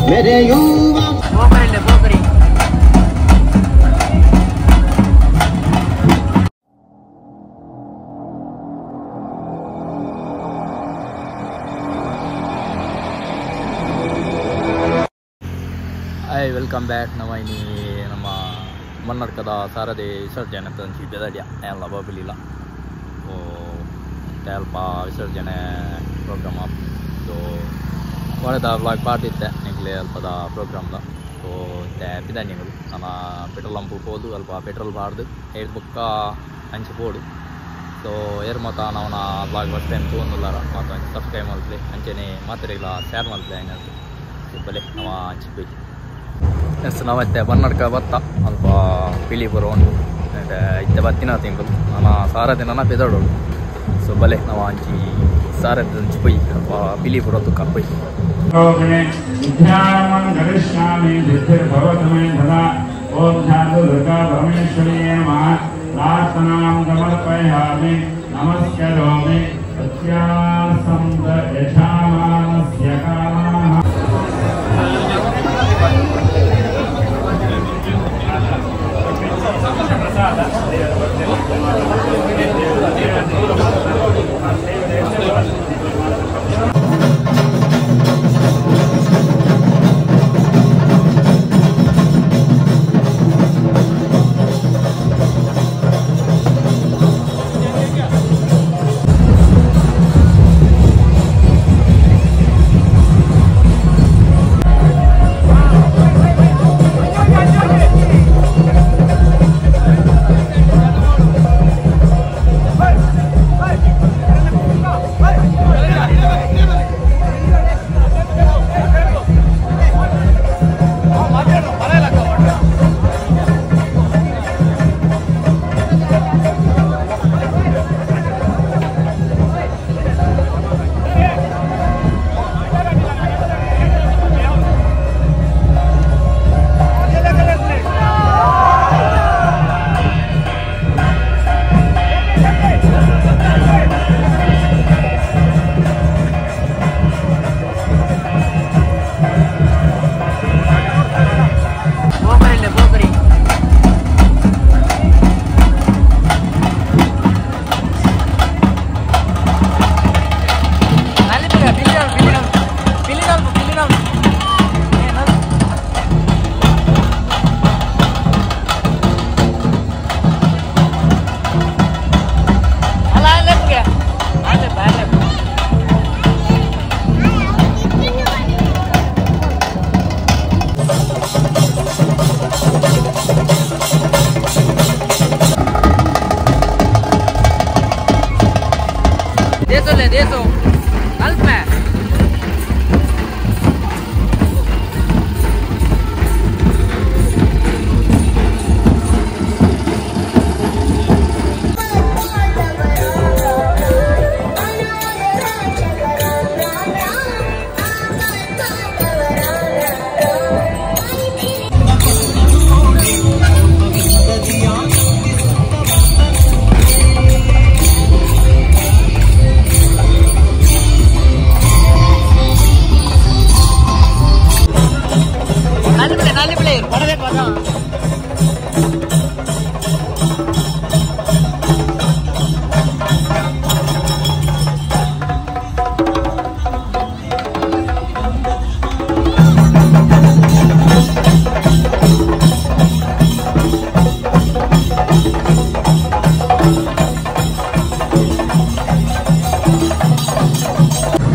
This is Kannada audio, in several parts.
मेरे युवा Hi, welcome back. Nama ini nama Marnad Sarade visarjane ಅಂತ ಬೆದಡಿಯ ಎಲ್ಲ ಬಬಲಿಲ್ಲ ಓ ಸ್ವಲ್ಪ visarjane ಪ್ರೋಗ್ರಾಮ್ ಸೊ ಒಳದ ವ್ಲಾಗ್ ಪಾರ್ಟ್ ಇತ್ತೆ ನಿಂಗ್ಲೆ ಅಲ್ಪದ ಪ್ರೋಗ್ರಾಮ್ ದ ಸೊ ಬಿದ ನೀವು ನಮ್ಮ ಪೆಟ್ರೋಲ್ ಪಂಪ್ ಹೋದು ಅಲ್ಪ ಪೆಟ್ರೋಲ್ ಬಾರ್ದು ಐದು ಬುಕ್ಕ ಹಂಚಿ ಬೋಡು ಸೊ ಏರ್ ಮತ ನಾವನ ವ್ಲಾಗ್ ಫಸ್ಟ್ ಟೈಮ್ ತೊಗೊಂಡಿಲ್ಲಾರ ಮತ್ತು ಸಬ್ಸ್ಕ್ರೈಬ್ ಮಾಡ್ಲಿ ಅಂಚೆನೆ ಮಾತ್ರೆಲ್ಲ ಶೇರ್ ಮಾಡ್ಲಿ ಏನಾದ್ರು ಬಲೆ ನಾವು ಹಂಚಿ ಹೋಗಿ ಎಸ್ ನಾವತ್ತೆ ಬನ್ನಡ್ಕ ಬತ್ತ ಅಲ್ಪ ಪಿಳಿ ಬರೋನು ಇತ್ತೆ ಬತ್ತಿನ ತಿಂಗಳು ನಾನು ಸಾರದೆ ನನ್ನ ಬೆದಡೋಳು ಸೊ ಬಲೆ ನಾವು ಹಂಚಿ ಸಾರದೆ ಹಂಚಿ ಪೊಯ್ ಅಲ್ಪ ಪಿಳಿ ಬರೋದು ಕಪ್ಪೊಯ್ ಓಂ ಧಾತು ದುರ್ಗಾ ಪರಮೇಶ್ವರಿ ನಮಃ ಪ್ರಾರ್ಥನಾಂ ಸಮರ್ಪಯಾಮಿ ನಮಸ್ಕರೋಮಿ ಸತ್ಯಾಸಂತ ಯಶಾಮಾನಸ್ಯ ಕಾಮಃ Eso, alfa.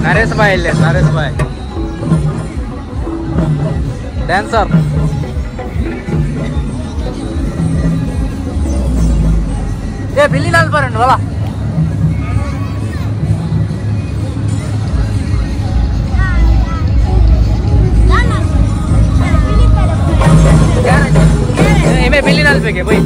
Naresh bhai dancer ye billi nal parandu wala ime billi nal peke boy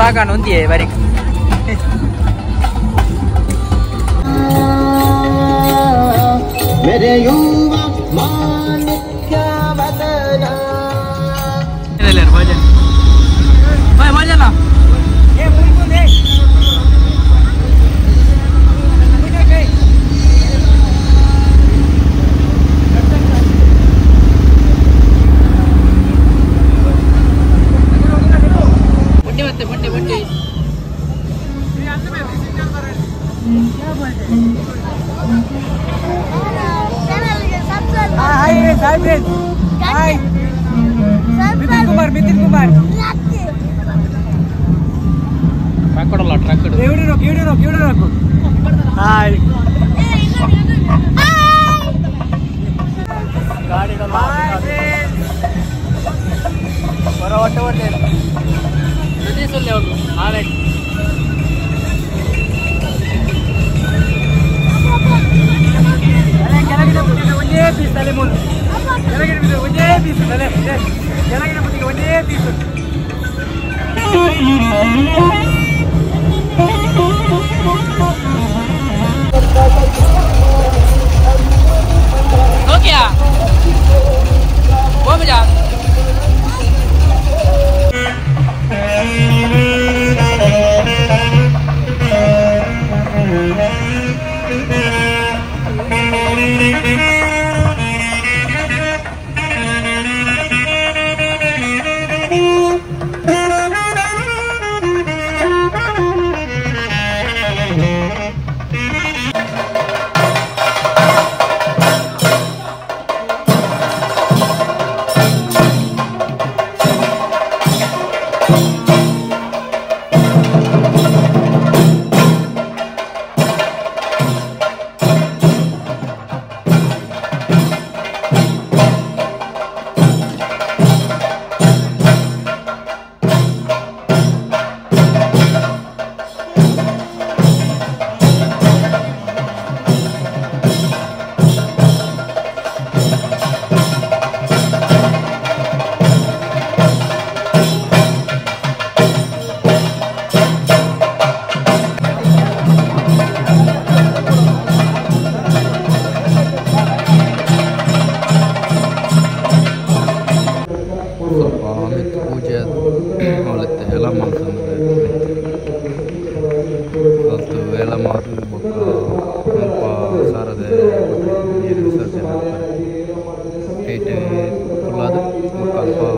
ಸಾಕಾನು ಒಂದಿಯೇ ಬರೀ ಮೆರೆಯುವ ಮಾಣಿಕ್ಯ ವದನ ಭಜನ್ ಭಜನ Mitin Kumar. Track Hi. Sarade visarjane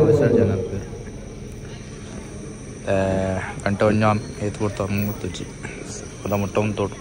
visarjane ಗಂಟೆ ಒಂಜಾನ್ ಏತ್ ಕೊಡ್ತಾವ ಮೂವತ್ತುಜಿ ಹೊಲ ಮುಟ್ಟ ಒಂದು ತೋಟು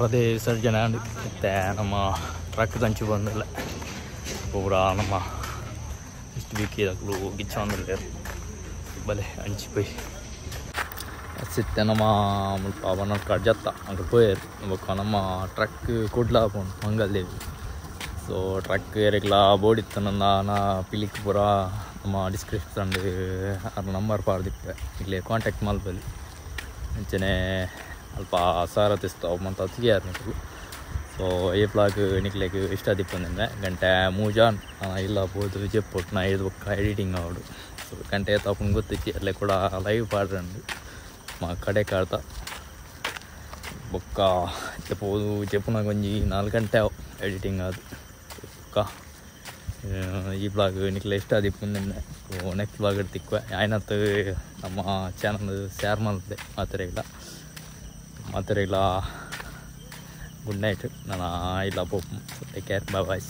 ಸಾರದೆ ವಿಸರ್ಜನೆ ಮತ್ತು ನಮ್ಮ ಟ್ರಕ್ ದಂಚು ಬಂದಿಲ್ಲ ಪೂರ ನಮ್ಮ SDPK ಗಿಚ್ಚ ಅಂದ್ರೆ ಬಲೆ ಹಂಚಿపోయి ಸಿತ್ತೆ ನಮ್ಮ ಮುಲ್ಪ ಬನ್ನಡ್ಕ ಜತ್ತ ಅಂಕ ಪೋಯರ್ ಬೊಕ್ಕ ನಮ್ಮ ಟ್ರಕ್ ಕೊಡ್ಲಾ ಪೋಂಡು ಮಂಗಲ್ದೇವಿ ಸೊ ಟ್ರಕ್ ಏರೆಗ್ಲ ಬೋರ್ಡಿತ್ತು ನನ್ನ ಪಿಲಿಕ್ ಪೂರ ನಮ್ಮ ಡಿಸ್ಕ್ರಿಪ್ಷನ್ ಅದ್ರ ನಂಬರ್ ಪಾಡ್ದಿಪ್ಪೆ ಇಲ್ಲಿ ಕಾಂಟ್ಯಾಕ್ಟ್ ಮಲ್ಪಲ್ಲಿ ಮುಂಚೆನೇ ಅಲ್ಪ ಸಾರ ತೆಸ್ತಾವು ಮತ್ತು ಅತಿಗೆ ಯಾರು ನಿಕ್ಲು ಸೊ ಈ ಬ್ಲಾಗ್ ನಿಕ್ಲಿಕ್ಕೆ ಇಷ್ಟ ದಿಪ್ಪಂದಿದ್ದೆ ಗಂಟೆ ಮೂಜಾನ್ ಇಲ್ಲ ಬೋದು ಜೆಪ್ಪೊಟ್ಟು ನಾ ಇದು ಬೊಕ್ಕ ಎಡಿಟಿಂಗ್ ಅವಡು ಸೊ ಗಂಟೆ ತಪ್ಪು ಗೊತ್ತಿಚ್ಚಿ ಅಲ್ಲೇ ಕೂಡ ಲೈವ್ ಪಾಡ್ರಂಡು మా కడే కాడతా బొక్క చెప్పదు చెప్పున కొంచెం 4 ಗಂಟೆ ಎಡಿಟಿಂಗ್ ಅದು ಬೊಕ್ಕ ಈ ಬ್ಲಾಗ್ ನಿಕ್ಲೆ ಇಷ್ಟ ದಿಪ್ಪುಂದೆ ನೆಕ್ಸ್ಟ್ ಬ್ಲಾಗ್ ತಿಕ್ವೆ ಆಯ್ನತ್ತು ನಮ್ಮ ಚಾನಲ್ ಶೇರ್ ಮಾಡಿದೆ ಮಾತ್ರೆ ಇಲ್ಲ ಗುಡ್ ನೈಟ್ ನಾನು ಇಲ್ಲ ಪೋಪ್ ಟೇಕ್ ಕೇರ್ ಬಾಯ್